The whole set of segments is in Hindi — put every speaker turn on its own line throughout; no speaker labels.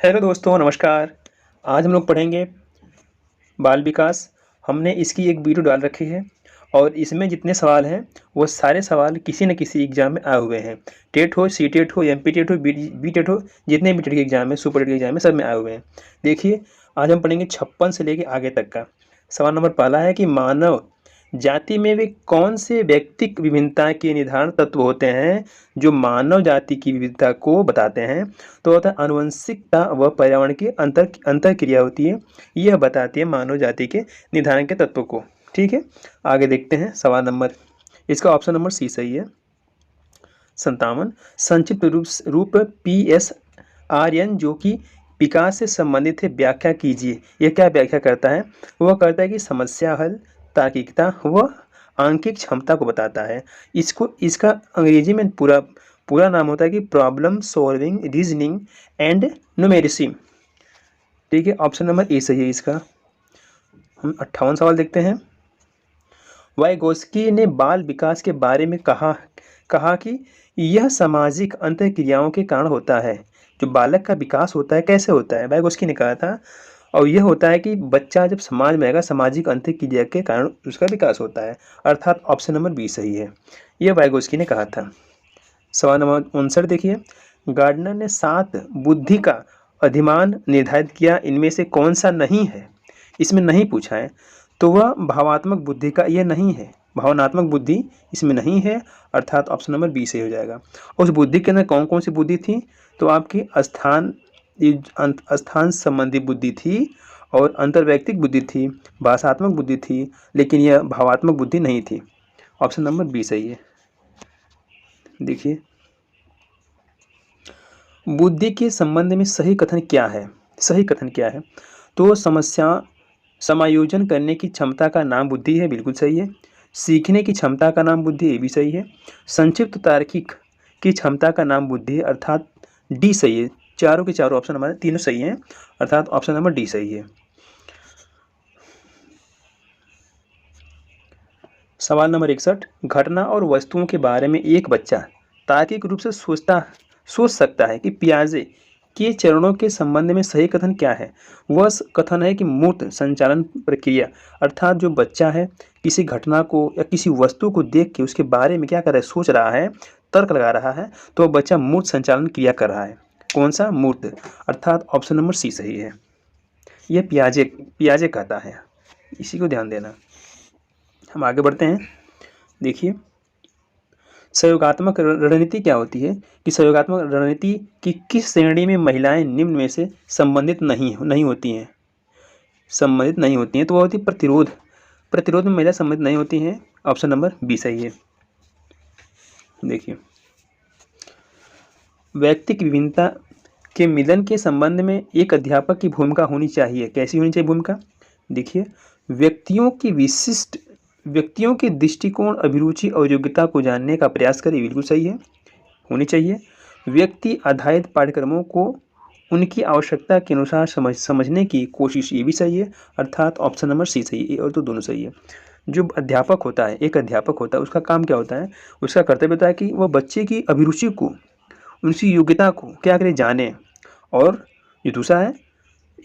हेलो दोस्तों, नमस्कार। आज हम लोग पढ़ेंगे बाल विकास। हमने इसकी एक वीडियो डाल रखी है और इसमें जितने सवाल हैं वो सारे सवाल किसी न किसी एग्ज़ाम में आए हुए हैं। टेट हो, सी टेट हो, एम पी टेट हो, बी टेट हो, जितने भी टेट के एग्ज़ाम में, सुपर टेट के एग्ज़ाम में, सब में आए हुए हैं। देखिए, आज हम पढ़ेंगे 56 से लेके आगे तक का। सवाल नंबर पहला है कि मानव जाति में वे कौन से व्यक्तिक विभिन्नता के निर्धारण तत्व होते हैं जो मानव जाति की विविधता को बताते हैं। तो होता है आनुवंशिकता व पर्यावरण की अंतर क्रिया होती है, यह बताती है मानव जाति के निर्धारण के तत्व को। ठीक है, आगे देखते हैं सवाल नंबर, इसका ऑप्शन नंबर सी सही है। 57 संक्षिप्त रूप PSRN जो कि विकास से संबंधित है, व्याख्या कीजिए। यह क्या व्याख्या करता है? वह करता है कि समस्या हल, तार्किकता व आंकिक क्षमता को बताता है। इसका अंग्रेजी में पूरा नाम होता है कि problem solving, reasoning and numeracy. ठीक है, ऑप्शन नंबर ए सही है इसका। हम 58 सवाल देखते हैं। वाइगोस्की ने बाल विकास के बारे में कहा कि यह सामाजिक अंतःक्रियाओं के कारण होता है। जो बालक का विकास होता है कैसे होता है, वाइगोस्की ने कहा था, और यह होता है कि बच्चा जब समाज में आएगा, सामाजिक अंतःक्रिया के कारण उसका विकास होता है। अर्थात ऑप्शन नंबर बी सही है, यह वाइगोस्की ने कहा था। सवाल नंबर 59 देखिए, गार्डनर ने 7 बुद्धि का अधिमान निर्धारित किया, इनमें से कौन सा नहीं है? इसमें नहीं पूछा है, तो वह भावात्मक बुद्धि का ये नहीं है, भावनात्मक बुद्धि इसमें नहीं है। अर्थात ऑप्शन नंबर बी सही हो जाएगा। उस बुद्धि के अंदर कौन कौन सी बुद्धि थी? तो आपकी स्थान संबंधी बुद्धि थी और अंतर्वैयक्तिक बुद्धि थी, भाषात्मक बुद्धि थी, लेकिन यह भावात्मक बुद्धि नहीं थी। ऑप्शन नंबर बी सही है। देखिए, बुद्धि के संबंध में सही कथन क्या है? सही कथन क्या है? तो समस्या समायोजन करने की क्षमता का नाम बुद्धि है, बिल्कुल सही है। सीखने की क्षमता का नाम बुद्धि, ये भी सही है। संक्षिप्त तार्किक की क्षमता का नाम बुद्धि है, अर्थात डी सही है। चारों के चारों ऑप्शन हमारे तीनों सही हैं, अर्थात ऑप्शन नंबर डी सही है। सवाल नंबर 61, घटना और वस्तुओं के बारे में एक बच्चा तार्किक रूप से सोच सकता है कि पियाजे के चरणों के संबंध में सही कथन क्या है? वह कथन है कि मूर्त संचालन प्रक्रिया, अर्थात जो बच्चा है किसी घटना को या किसी वस्तु को देख के उसके बारे में क्या कर रहा है, सोच रहा है, तर्क लगा रहा है, तो वह बच्चा मूर्त संचालन क्रिया कर रहा है। कौन सा? मूर्त। अर्थात ऑप्शन नंबर सी सही है, यह पियाजे कहता है, इसी को ध्यान देना। हम आगे बढ़ते हैं। देखिए, सहयोगात्मक रणनीति क्या होती है कि सहयोगात्मक रणनीति की किस श्रेणी में महिलाएं निम्न में से संबंधित नहीं होती हैं? संबंधित नहीं होती हैं, तो वह होती है प्रतिरोध। प्रतिरोध में महिला संबंधित नहीं होती हैं, ऑप्शन नंबर बी सही है। देखिए, व्यक्तिक विभिन्नता के मिलन के संबंध में एक अध्यापक की भूमिका होनी चाहिए। कैसी होनी चाहिए भूमिका? देखिए, व्यक्तियों के दृष्टिकोण, अभिरुचि और योग्यता को जानने का प्रयास करें, बिल्कुल सही है, होनी चाहिए। व्यक्ति आधारित पाठ्यक्रमों को उनकी आवश्यकता के अनुसार समझने की कोशिश, ये भी सही है, अर्थात ऑप्शन नंबर सी सही है, और तो दोनों सही है। जो अध्यापक होता है, एक अध्यापक होता है, उसका काम क्या होता है? उसका कर्तव्य होता है कि वह बच्चे की अभिरुचि को, उनकी योग्यता को क्या करे, जाने। और जो दूसरा है,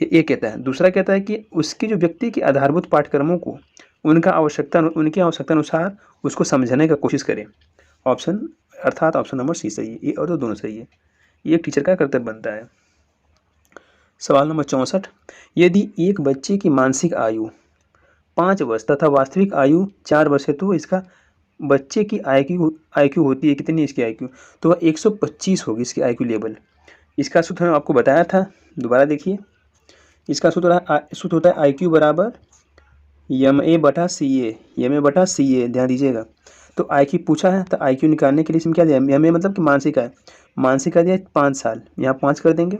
ये कहता है, दूसरा कहता है कि उसकी जो व्यक्ति के आधारभूत पाठ्यक्रमों को उनकी आवश्यकता अनुसार उसको समझने का कोशिश करें। ऑप्शन, अर्थात ऑप्शन नंबर सी सही है, ये और तो दोनों सही है, ये एक टीचर का कर्तव्य बनता है। सवाल नंबर 64, यदि एक बच्चे की मानसिक आयु 5 वर्ष तथा वास्तविक आयु 4 वर्ष है, तो इसका बच्चे की IQ होती है कितनी? इसकी IQ तो वह 125 होगी, इसकी IQ लेवल। इसका सूत्र आपको बताया था, दोबारा देखिए। इसका सूत्र होता है IQ बराबर MA/CA, ध्यान दीजिएगा। तो IQ पूछा है, तो IQ निकालने के लिए इसमें क्या दिया? MA मतलब कि मानसिक आय, मानसिक आय दिया 5 साल, यहाँ 5 कर देंगे,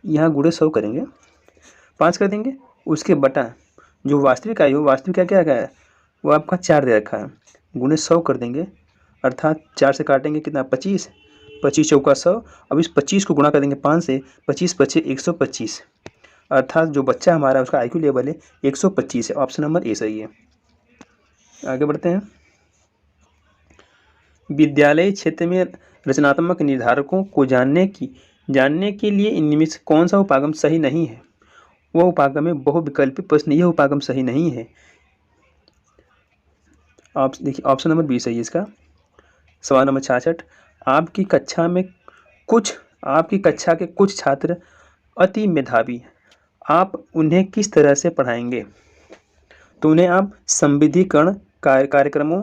यहाँ गुणे 100 करेंगे, 5 कर देंगे, उसके बटा जो वास्तविक आयु, वास्तविक क्या है, वो आपका 4 दे रखा है, गुणे 100 कर देंगे, अर्थात 4 से काटेंगे कितना? 25, 25 चौका 100। अब इस 25 को गुणा कर देंगे 5 से, 25 पचे 125, अर्थात जो बच्चा हमारा उसका IQ लेवल है 125 है, ऑप्शन नंबर ए सही है। आगे बढ़ते हैं। विद्यालय क्षेत्र में रचनात्मक निर्धारकों को जानने की जानने के लिए इनमें से कौन सा उपागम सही नहीं है? वह उपागम है बहुविकल्पी प्रश्न, यह उपागम सही नहीं है। आप देखिए ऑप्शन नंबर बी सही है इसका। सवाल नंबर 66, आपकी कक्षा के कुछ छात्र अति मेधावी, आप उन्हें किस तरह से पढ़ाएंगे? तो उन्हें आप संविधिकरण कार्यक्रमों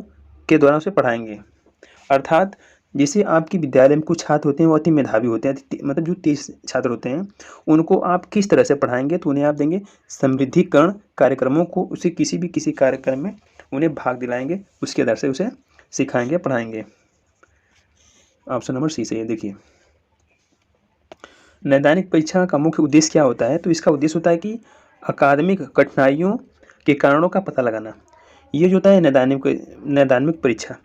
के द्वारा उसे पढ़ाएंगे। अर्थात जैसे आपकी विद्यालय में कुछ छात्र होते हैं वो अति मेधावी होते हैं, मतलब जो तेज छात्र होते हैं उनको आप किस तरह से पढ़ाएंगे? तो उन्हें आप देंगे समृद्धिकरण कार्यक्रमों को, उसे किसी कार्यक्रम में उन्हें भाग दिलाएंगे, उसके आधार से उसे सिखाएंगे, पढ़ाएंगे। ऑप्शन नंबर सी सही है। देखिए नैदानिक परीक्षा का मुख्य उद्देश्य क्या होता है? तो इसका उद्देश्य होता है कि अकादमिक कठिनाइयों के कारणों का पता लगाना। ये जो होता है नैदानिक परीक्षा,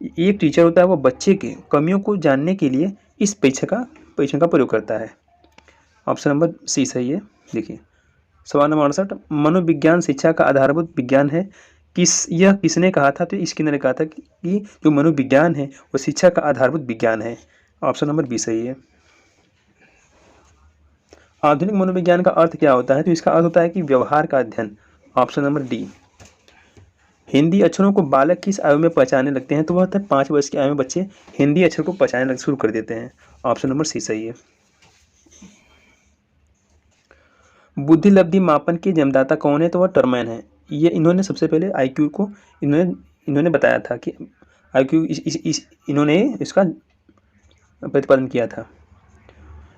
एक टीचर होता है वो बच्चे के कमियों को जानने के लिए इस परीक्षा का प्रयोग करता है। ऑप्शन नंबर सी सही है। देखिए सवाल नंबर 68, मनोविज्ञान शिक्षा का आधारभूत विज्ञान है, किसने कहा था? तो स्किनर ने कहा था कि जो मनोविज्ञान है वो शिक्षा का आधारभूत विज्ञान है। ऑप्शन नंबर बी सही है। आधुनिक मनोविज्ञान का अर्थ क्या होता है? तो इसका अर्थ होता है कि व्यवहार का अध्ययन। Option number D. हिंदी अक्षरों को बालक किस आयु में पहचानने लगते हैं? तो वह होता है 5 वर्ष की आयु में बच्चे हिंदी अक्षर को पहचानने शुरू कर देते हैं। ऑप्शन नंबर सी सही है। बुद्धि लब्धि मापन के जन्मदाता कौन है? तो वह टरमैन है। ये इन्होंने सबसे पहले आईक्यू को इन्होंने बताया था कि आईक्यू इन्होंने इसका प्रतिपादन किया था।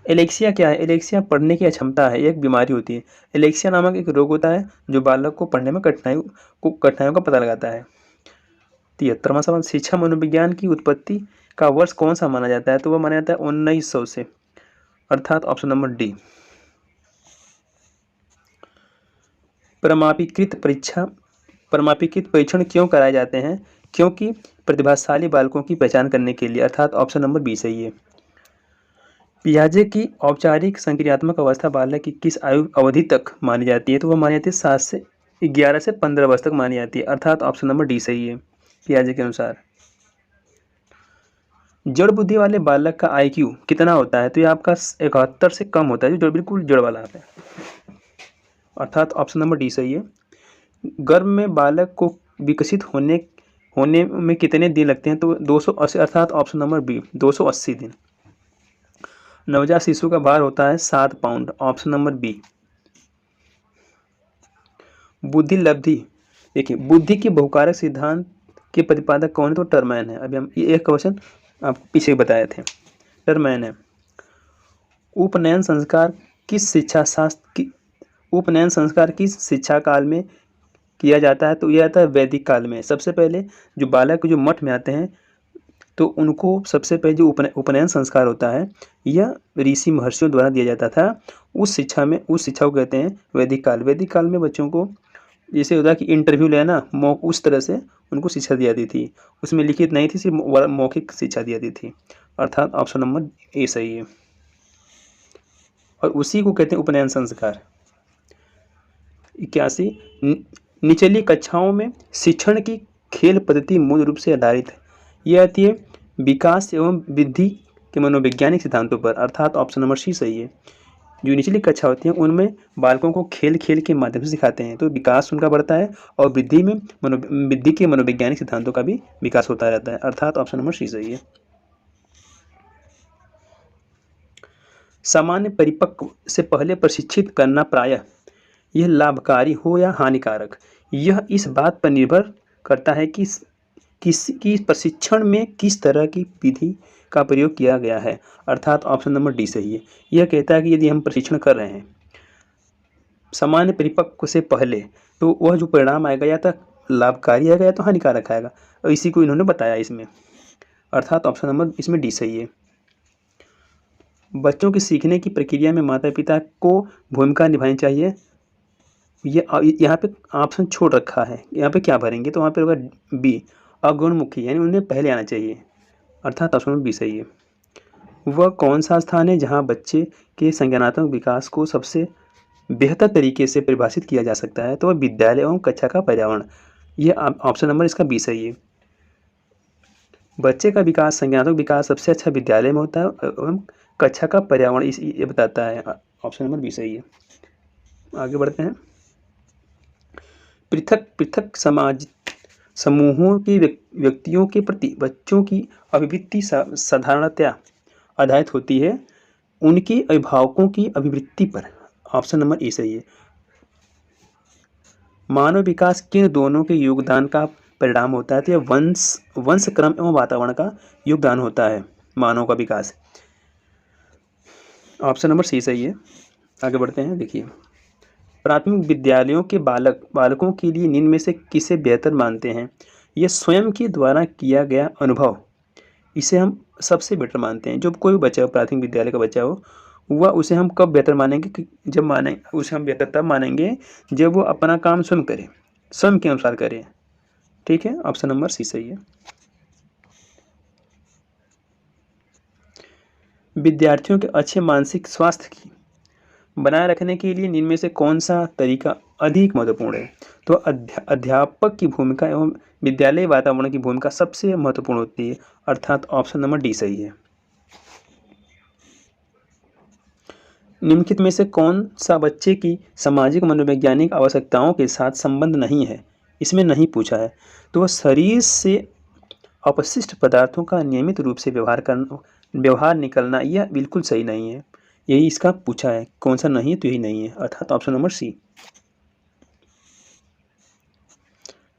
एलेक्सिया क्या है? एलेक्सिया पढ़ने की अक्षमता है, एक बीमारी होती है। एलेक्सिया नामक एक रोग होता है जो बालक को पढ़ने में कठिनाइयों का पता लगाता है। 73वां सवाल, शिक्षा मनोविज्ञान की उत्पत्ति का वर्ष कौन सा माना जाता है? तो वह माना जाता है 1900 से, अर्थात ऑप्शन नंबर डी। परमापीकृत परीक्षण क्यों कराए जाते हैं? क्योंकि प्रतिभाशाली बालकों की पहचान करने के लिए, अर्थात ऑप्शन नंबर बी सही है। पियाजे की औपचारिक संक्रियात्मक अवस्था बालक की किस आयु अवधि तक मानी जाती है? तो वह मानी जाती है 11 से 15 वर्ष तक मानी जाती है, अर्थात ऑप्शन नंबर डी सही है पियाजे के अनुसार। जड़ बुद्धि वाले बालक का IQ कितना होता है? तो ये आपका 71 से कम होता है, जो बिल्कुल जड़ वाला है, अर्थात ऑप्शन नंबर डी सही है। गर्भ में बालक को विकसित होने में कितने दिन लगते हैं? तो 280, अर्थात ऑप्शन नंबर बी 280 दिन। नवजात शिशु का भार होता है 7 पाउंड, ऑप्शन नंबर बी। बुद्धि लब्धि, देखिए बुद्धि के बहुकारक सिद्धांत के प्रतिपादक कौन है? तो टरमैन है। अभी हम ये एक क्वेश्चन आपको पीछे बताए थे, टरमैन है। उपनयन संस्कार किस शिक्षा काल में किया जाता है? तो यह आता है वैदिक काल में। सबसे पहले जो बालक जो मठ में आते हैं तो उनको सबसे पहले जो उपनयन संस्कार होता है यह ऋषि महर्षियों द्वारा दिया जाता था। उस शिक्षा को कहते हैं वैदिक काल। वैदिक काल में बच्चों को जैसे होता है कि इंटरव्यू लेना, उस तरह से उनको शिक्षा दी जाती थी। उसमें लिखित नहीं थी, सिर्फ मौखिक शिक्षा दी जाती थी, अर्थात ऑप्शन नंबर ए सही है। और उसी को कहते हैं उपनयन संस्कार। 81, निचली कक्षाओं में शिक्षण की खेल पद्धति मूल रूप से आधारित है। यह आती है विकास एवं वृद्धि के मनोवैज्ञानिक सिद्धांतों पर, अर्थात ऑप्शन नंबर सी सही है। जो निचली कक्षा होती है उनमें बालकों को खेल के माध्यम से सिखाते हैं, तो विकास उनका बढ़ता है और वृद्धि के मनोवैज्ञानिक सिद्धांतों का भी विकास होता रहता है, अर्थात ऑप्शन नंबर सी सही है। सामान्य परिपक्व से पहले प्रशिक्षित करना प्रायः यह लाभकारी हो या हानिकारक, यह इस बात पर निर्भर करता है कि किसी प्रशिक्षण में किस तरह की विधि का प्रयोग किया गया है, अर्थात ऑप्शन नंबर डी सही है। यह कहता है कि यदि हम प्रशिक्षण कर रहे हैं सामान्य परिपक्व से पहले तो वह जो परिणाम आएगा या तो लाभकारी आएगा या तो हानिकारक आएगा, और इसी को इन्होंने बताया इसमें, अर्थात ऑप्शन नंबर इसमें डी सही है। बच्चों की सीखने की प्रक्रिया में माता पिता को भूमिका निभानी चाहिए। ये यहाँ पे ऑप्शन छोड़ रखा है, यहाँ पे क्या भरेंगे? तो वहाँ पे होगा बी अगुणमुखी, यानी उन्हें पहले आना चाहिए, अर्थात ऑप्शन बी सही है। वह कौन सा स्थान है जहाँ बच्चे के संज्ञानात्मक विकास को सबसे बेहतर तरीके से परिभाषित किया जा सकता है? तो वह विद्यालय एवं कक्षा का पर्यावरण, यह ऑप्शन नंबर इसका बी सही है। बच्चे का विकास, संज्ञानात्मक विकास सबसे अच्छा विद्यालय में होता है एवं कक्षा का पर्यावरण इस ये बताता है। ऑप्शन नंबर बी सही है। आगे बढ़ते हैं। पृथक पृथक समाज समूहों के व्यक्तियों के प्रति बच्चों की अभिवृत्ति साधारणतया आधारित होती है उनके अभिभावकों की अभिवृत्ति पर। ऑप्शन नंबर ए सही है। मानव विकास किन दोनों के योगदान का परिणाम होता है? तो यह वंश क्रम एवं वातावरण का योगदान होता है मानव का विकास। ऑप्शन नंबर सी सही है। आगे बढ़ते हैं। देखिए, प्राथमिक विद्यालयों के बालकों के लिए निम्न में से किसे बेहतर मानते हैं? यह स्वयं के द्वारा किया गया अनुभव, इसे हम सबसे बेटर मानते हैं। जो कोई बच्चा हो, प्राथमिक विद्यालय का बच्चा हो, वह उसे हम कब बेहतर मानेंगे कि जब उसे हम बेहतर तब मानेंगे जब वो अपना काम स्वयं करे, स्वयं के अनुसार करे। ठीक है, ऑप्शन नंबर सी सही है। विद्यार्थियों के अच्छे मानसिक स्वास्थ्य की बनाए रखने के लिए निम्न में से कौन सा तरीका अधिक महत्वपूर्ण है? तो अध्यापक की भूमिका एवं विद्यालय वातावरण की भूमिका सबसे महत्वपूर्ण होती है, अर्थात ऑप्शन नंबर डी सही है। निम्नलिखित में से कौन सा बच्चे की सामाजिक मनोवैज्ञानिक आवश्यकताओं के साथ संबंध नहीं है? इसमें नहीं पूछा है। तो वह शरीर से अपशिष्ट पदार्थों का नियमित रूप से व्यवहार निकलना, यह बिल्कुल सही नहीं है। यही इसका पूछा है, कौन सा नहीं है? तो यही नहीं है, अर्थात ऑप्शन नंबर सी।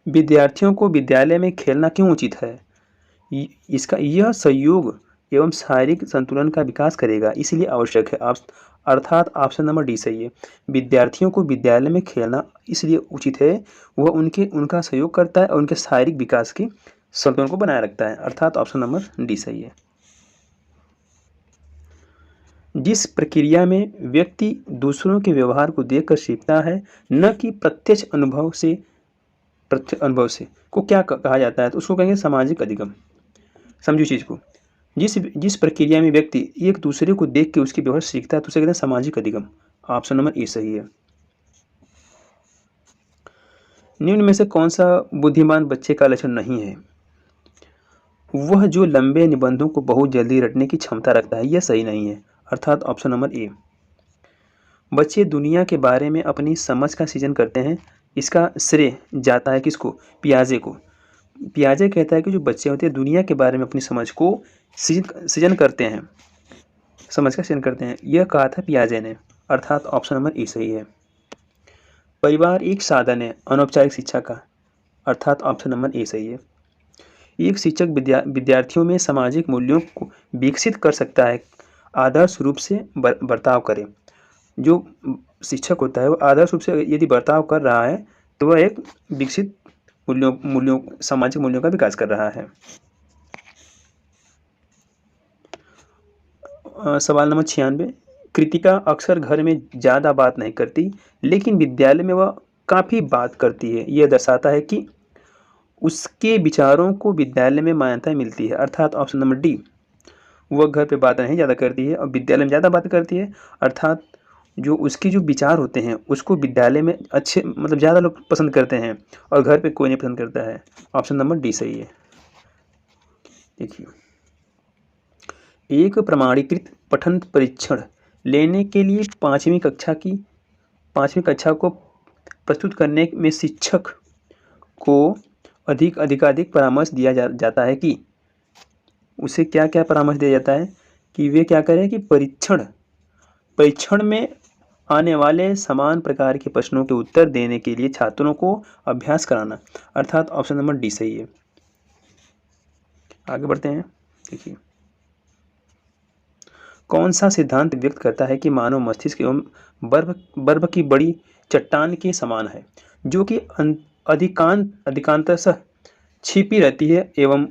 विद्यार्थियों को विद्यालय में खेलना क्यों उचित है? इसका यह सहयोग एवं शारीरिक संतुलन का विकास करेगा, इसलिए आवश्यक है। अर्थात ऑप्शन नंबर डी सही है। विद्यार्थियों को विद्यालय में खेलना इसलिए उचित है, वह उनका सहयोग करता है और उनके शारीरिक विकास के संतुलन को बनाए रखता है, अर्थात ऑप्शन नंबर डी सही है। जिस प्रक्रिया में व्यक्ति दूसरों के व्यवहार को देखकर सीखता है, न कि प्रत्यक्ष अनुभव से को क्या कहा जाता है? तो उसको कहेंगे सामाजिक अधिगम। समझो चीज को। जिस प्रक्रिया में व्यक्ति एक दूसरे को देख के उसके व्यवहार सीखता है, तो उसे कहते हैं सामाजिक अधिगम। ऑप्शन नंबर ए सही है। निम्न में से कौन सा बुद्धिमान बच्चे का लक्षण नहीं है? वह जो लंबे निबंधों को बहुत जल्दी रटने की क्षमता रखता है, यह सही नहीं है, अर्थात ऑप्शन नंबर ए। बच्चे दुनिया के बारे में अपनी समझ का सृजन करते हैं, इसका श्रेय जाता है किसको? पियाजे को। पियाजे कहता है कि जो बच्चे होते हैं दुनिया के बारे में अपनी समझ को सृजन करते हैं, समझ का सृजन करते हैं, यह कहा था पियाजे ने, अर्थात ऑप्शन नंबर ए सही है। परिवार एक साधन है अनौपचारिक शिक्षा का, अर्थात ऑप्शन नंबर ए सही है। एक शिक्षक विद्यार्थियों में सामाजिक मूल्यों को विकसित कर सकता है, आदर्श रूप से बर्ताव करे। जो शिक्षक होता है वो आदर्श रूप से यदि बर्ताव कर रहा है तो वह एक विकसित मूल्यों सामाजिक मूल्यों का विकास कर रहा है। सवाल नंबर 96। कृतिका अक्सर घर में ज़्यादा बात नहीं करती, लेकिन विद्यालय में वह काफ़ी बात करती है। यह दर्शाता है कि उसके विचारों को विद्यालय में मान्यता मिलती है, अर्थात ऑप्शन नंबर डी। वह घर पे बात नहीं ज़्यादा करती है और विद्यालय में ज़्यादा बात करती है, अर्थात जो उसके जो विचार होते हैं उसको विद्यालय में अच्छे मतलब ज़्यादा लोग पसंद करते हैं और घर पे कोई नहीं पसंद करता है। ऑप्शन नंबर डी सही है। देखिए, एक प्रमाणीकृत पठन परीक्षण लेने के लिए पाँचवीं कक्षा को प्रस्तुत करने में शिक्षक को अधिकाधिक परामर्श दिया जाता है कि उसे क्या क्या परामर्श दिया जाता है कि वे क्या करें कि परीक्षण में आने वाले समान प्रकार के प्रश्नों के उत्तर देने के लिए छात्रों को अभ्यास कराना, अर्थात ऑप्शन नंबर डी सही है। आगे बढ़ते हैं। देखिए, कौन सा सिद्धांत व्यक्त करता है कि मानव मस्तिष्क एवं बर्फ की बड़ी चट्टान के समान है, जो कि अधिकांशतः छिपी रहती है एवं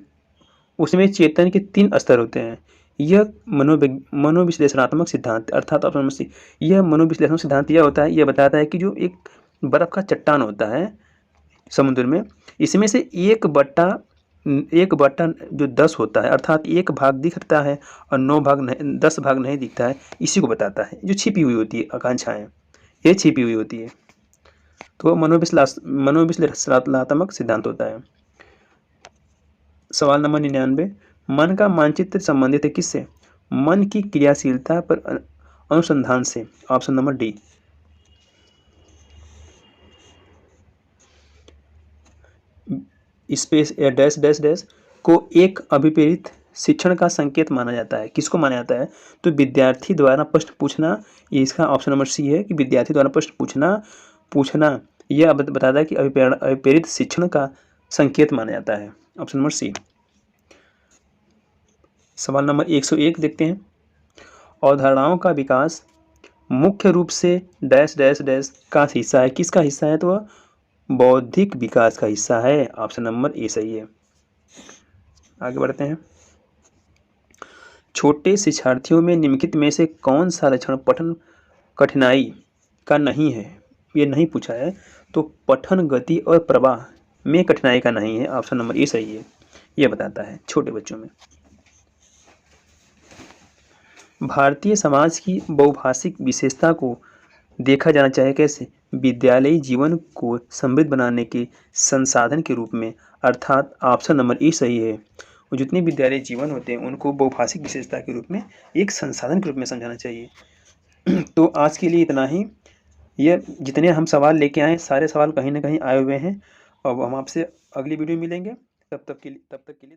उसमें चेतन के 3 स्तर होते हैं। यह मनोविश्लेषणात्मक सिद्धांत, अर्थात ऑप्शन नंबर सी। यह मनोविश्लेषणात्मक सिद्धांत यह होता है, यह बताता है कि जो एक बर्फ का चट्टान होता है समुद्र में, इसमें से एक बट्टा जो 10 होता है, अर्थात 1 भाग दिखता है और 10 भाग नहीं दिखता है, इसी को बताता है। जो छिपी हुई होती है आकांक्षाएं, ये छिपी हुई होती है, तो मनोविश्लेषणात्मक सिद्धांत होता है। सवाल नंबर 99। मन का मानचित्र संबंधित है किससे? मन की क्रियाशीलता पर अनुसंधान से। Option number D. स्पेस या डैश डैश डैश को एक अभिप्रेरित शिक्षण का संकेत माना जाता है। किसको माना जाता है? तो विद्यार्थी द्वारा प्रश्न पूछना, ये इसका ऑप्शन नंबर सी है कि विद्यार्थी द्वारा प्रश्न पूछना यह बताता है कि अभिप्रेरित शिक्षण का संकेत माना जाता है। Option number C. सवाल नंबर 101 देखते हैं। अवधारणाओं का विकास मुख्य रूप से डैश डैश डैश का हिस्सा है। किसका हिस्सा है? तो वह बौद्धिक विकास का हिस्सा है। ऑप्शन नंबर ए सही है। आगे बढ़ते हैं। छोटे शिक्षार्थियों में निम्नलिखित में से कौन सा लक्षण पठन कठिनाई का नहीं है? ये नहीं पूछा है, तो पठन गति और प्रवाह में कठिनाई का नहीं है। ऑप्शन नंबर ए सही है। यह बताता है छोटे बच्चों में। भारतीय समाज की बहुभाषिक विशेषता को देखा जाना चाहिए कैसे? विद्यालयी जीवन को समृद्ध बनाने के संसाधन के रूप में, अर्थात ऑप्शन नंबर ए सही है। और जितने विद्यालयी जीवन होते हैं उनको बहुभाषिक विशेषता के रूप में, एक संसाधन के रूप में समझाना चाहिए। तो आज के लिए इतना ही। ये जितने हम सवाल लेके आए सारे सवाल कहीं ना कहीं आए हुए हैं। अब हम आपसे अगली वीडियो में मिलेंगे। तब तक के लिए